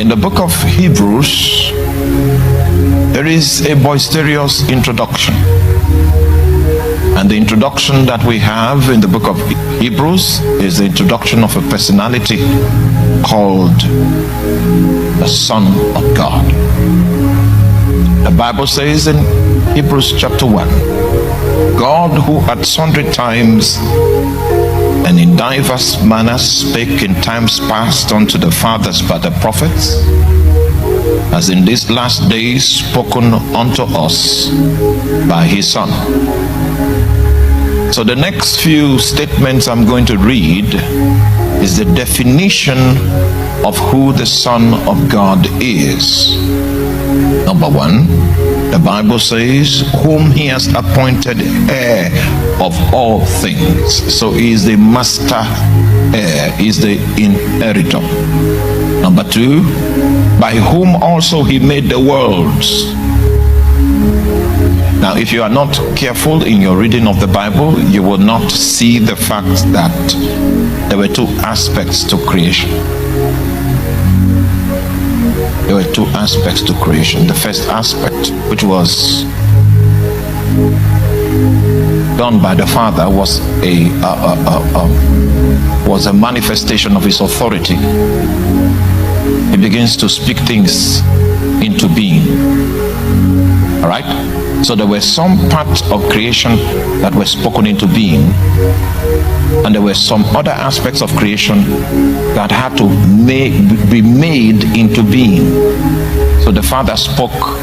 In the book of Hebrews, there is a boisterous introduction. And the introduction that we have in the book of Hebrews is the introduction of a personality called the Son of God. The Bible says in Hebrews chapter 1, God, who at sundry times and in diverse manners spake in times past unto the fathers by the prophets, has in these last days spoken unto us by his Son. So the next few statements I'm going to read is the definition of who the Son of God is. Number one, the Bible says, whom he has appointed heir of all things. So he is the master heir, he is the inheritor. Number two, by whom also he made the worlds. Now, if you are not careful in your reading of the Bible, you will not see the fact that there were two aspects to creation. There were two aspects to creation. The first aspect, which was done by the Father, was a manifestation of his authority. He begins to speak things into being. All right? So there were some parts of creation that were spoken into being, and there were some other aspects of creation that had to be made into being. So the Father spoke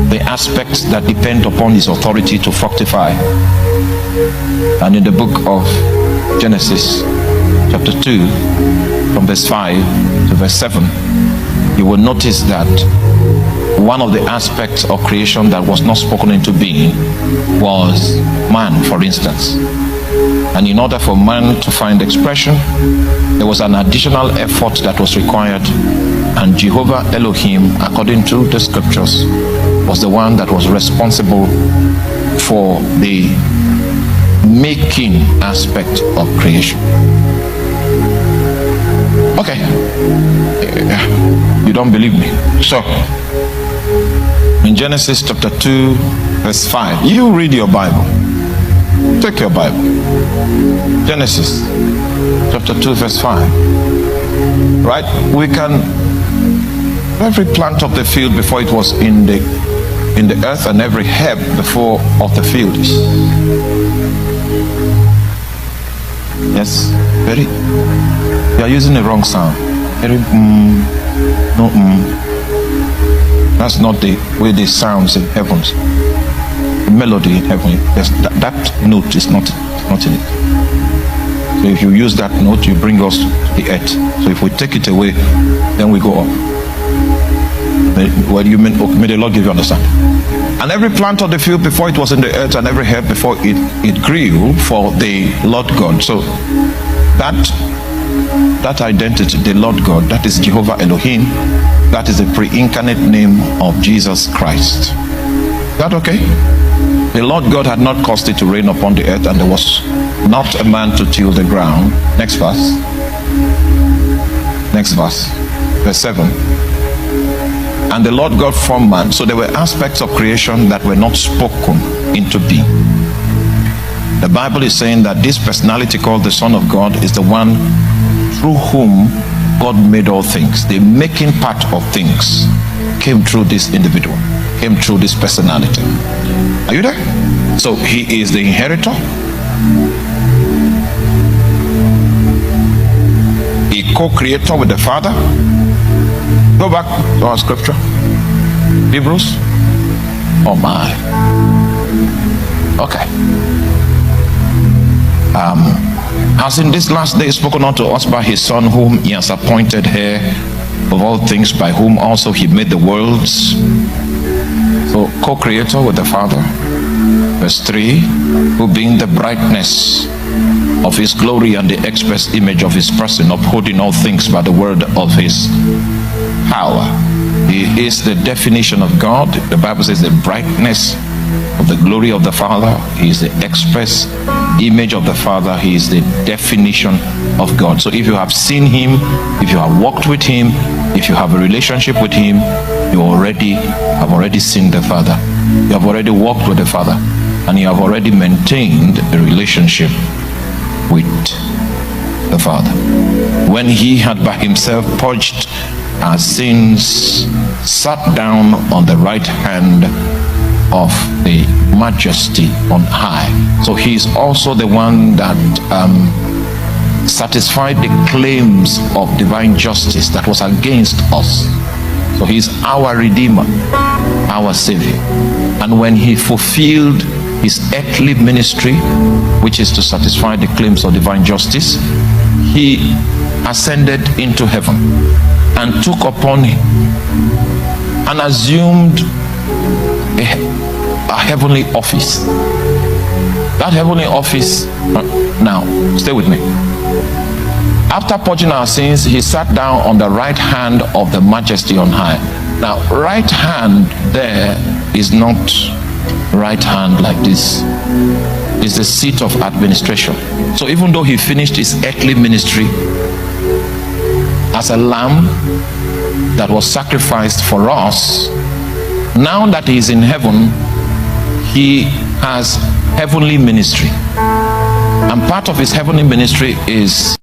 the aspects that depend upon his authority to fructify. And in the book of Genesis chapter 2 from verse 5 to verse 7, you will notice that one of the aspects of creation that was not spoken into being was man, for instance. And in order for man to find expression, there was an additional effort that was required. And Jehovah Elohim, according to the scriptures, was the one that was responsible for the making aspect of creation. Okay. You don't believe me? So, in Genesis chapter 2, verse 5, you read your Bible. Take your Bible. Genesis chapter 2, verse 5. Right? We can, every plant of the field before it was in the earth, and every herb before of the field. Yes, very. You are using the wrong sound. Very no. That's not the way the sounds in heavens. The melody in heaven. That note is not in it. So if you use that note, you bring us to the earth. So if we take it away, then we go up. Well, you mean, may the Lord give you understanding. And every plant of the field before it was in the earth, and every herb before it grew for the Lord God. So that identity, the Lord God, that is Jehovah Elohim. That is the pre-incarnate name of Jesus Christ. Is that okay? The Lord God had not caused it to rain upon the earth, and there was not a man to till the ground. Next verse. Next verse. Verse 7. And the Lord God formed man. So there were aspects of creation that were not spoken into being. The Bible is saying that this personality called the Son of God is the one through whom God made all things. The making part of things came through this individual, came through this personality. Are you there? So he is the inheritor. A co-creator with the Father. Go back to our scripture. Hebrews. Oh my. Okay. Has in this last day spoken unto us by his Son, whom he has appointed heir of all things, by whom also he made the worlds. So co-creator with the Father. Verse 3, who being the brightness of his glory and the express image of his person, upholding all things by the word of his power. He is the definition of God. The Bible says the brightness of the glory of the Father. He is the express image of the Father. He is the definition of God. So if you have seen him, if you have walked with him, if you have a relationship with him, you have already seen the Father. You have already walked with the Father, and you have already maintained a relationship with the Father. When he had by himself purged our sins, sat down on the right hand of the Majesty on high. So he is also the one that satisfied the claims of divine justice that was against us. So he is our Redeemer, our Savior. And when he fulfilled his earthly ministry, which is to satisfy the claims of divine justice, he ascended into heaven and took upon him and assumed a heavenly office. That heavenly office, now stay with me. After purging our sins, he sat down on the right hand of the Majesty on high. Now, right hand there is not right hand like this. It's the seat of administration. So even though he finished his earthly ministry as a lamb that was sacrificed for us, now that he is in heaven, he has heavenly ministry. And part of his heavenly ministry is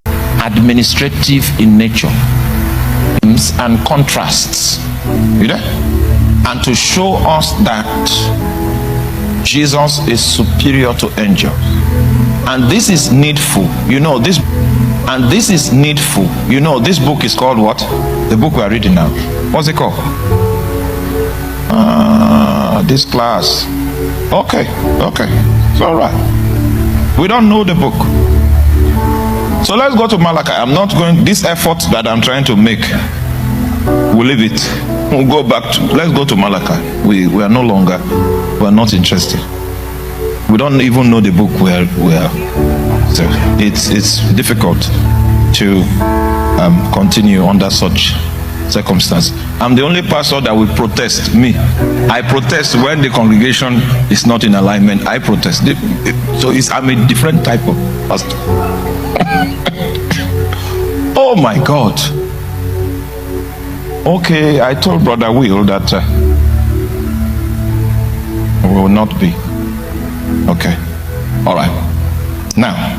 administrative in nature and contrasts. You know? And to show us that Jesus is superior to angels. And this is needful. This book is called what? The book we are reading now. What's it called? This class. Okay. It's all right. We don't know the book. So let's go to Malachi. This effort that I'm trying to make, we'll leave it. We'll go back to, let's go to Malachi. We are not interested. We don't even know the book so it's difficult to continue under such circumstance. I'm the only pastor that will protest. I protest when the congregation is not in alignment. I protest. So I'm a different type of pastor. Oh my God. Okay, I told Brother Will that we will not be. Okay. All right. Now,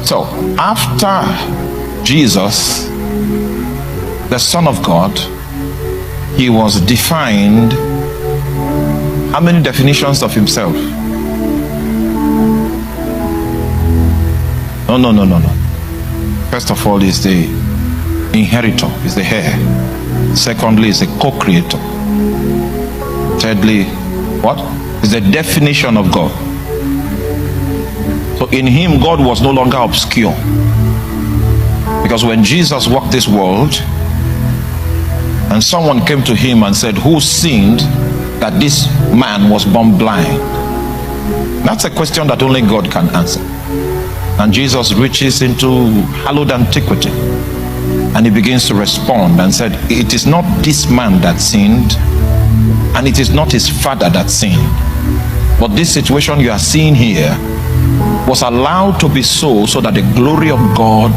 so after Jesus, the Son of God, he was defined. How many definitions of himself? No. First of all, is the inheritor, is the heir. Secondly, is a co-creator. Thirdly, what? Is the definition of God. So in him, God was no longer obscure. Because when Jesus walked this world, and someone came to him and said, who sinned that this man was born blind? That's a question that only God can answer. And Jesus reaches into hallowed antiquity, and he begins to respond and said, it is not this man that sinned, and it is not his father that sinned, but this situation you are seeing here was allowed to be so that the glory of God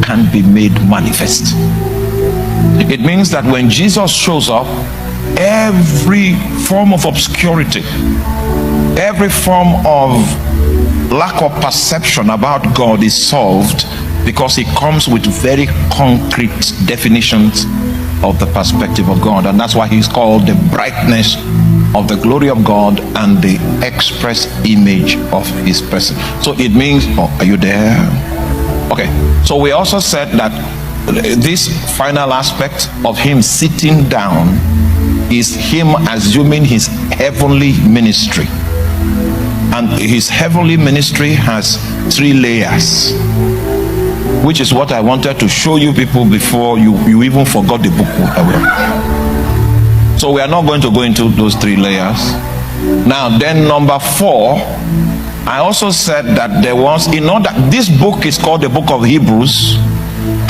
can be made manifest. It means that when Jesus shows up, every form of obscurity, every form of lack of perception about God is solved, because he comes with very concrete definitions of the perspective of God. And that's why he's called the brightness of the glory of God and the express image of his person. So it means, are you there? Okay, so we also said that this final aspect of him sitting down is him assuming his heavenly ministry. And his heavenly ministry has 3 layers, which is what I wanted to show you people before you even forgot the book. So we are not going to go into those 3 layers. Now then, number 4, I also said that there was, this book is called the book of Hebrews,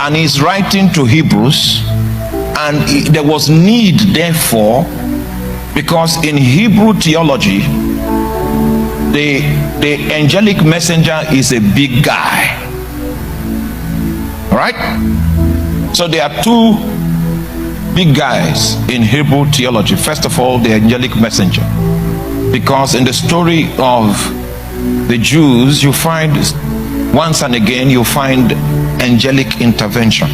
and he's writing to Hebrews, and there was need therefore, because in Hebrew theology, the angelic messenger is a big guy. All right? So there are two big guys in Hebrew theology. First of all, the angelic messenger. Because in the story of the Jews, you find once and again, you find angelic intervention.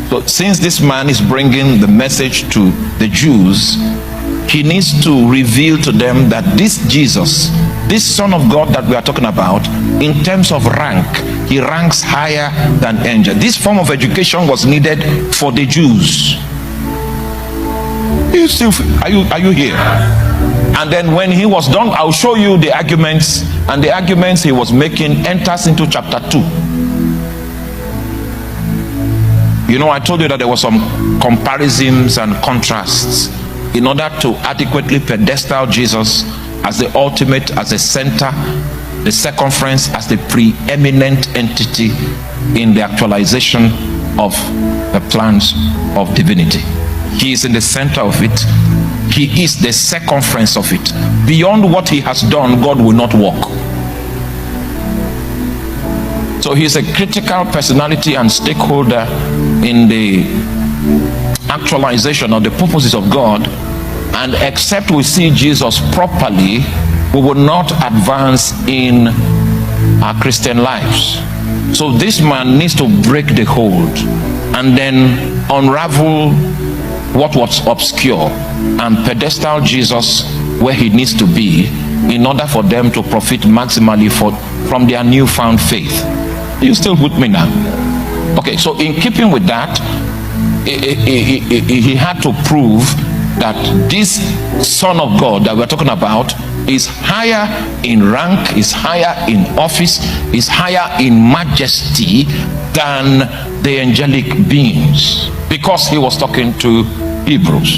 So since this man is bringing the message to the Jews, he needs to reveal to them that this Jesus, this Son of God that we are talking about, in terms of rank, he ranks higher than angel. This form of education was needed for the Jews. Are you here? And then when he was done, I'll show you the arguments, and the arguments he was making enters into chapter 2. You know, I told you that there were some comparisons and contrasts in order to adequately pedestal Jesus as the ultimate, as the center, the circumference, as the preeminent entity in the actualization of the plans of divinity. He is in the center of it. He is the circumference of it. Beyond what he has done, God will not walk. So he is a critical personality and stakeholder in the actualization of the purposes of God. And except we see Jesus properly, we will not advance in our Christian lives. So this man needs to break the hold and then unravel what was obscure and pedestal Jesus where he needs to be in order for them to profit maximally from their newfound faith. You still with me now? Okay, so in keeping with that, he had to prove that this Son of God that we're talking about is higher in rank, is higher in office, is higher in majesty than the angelic beings, because he was talking to Hebrews.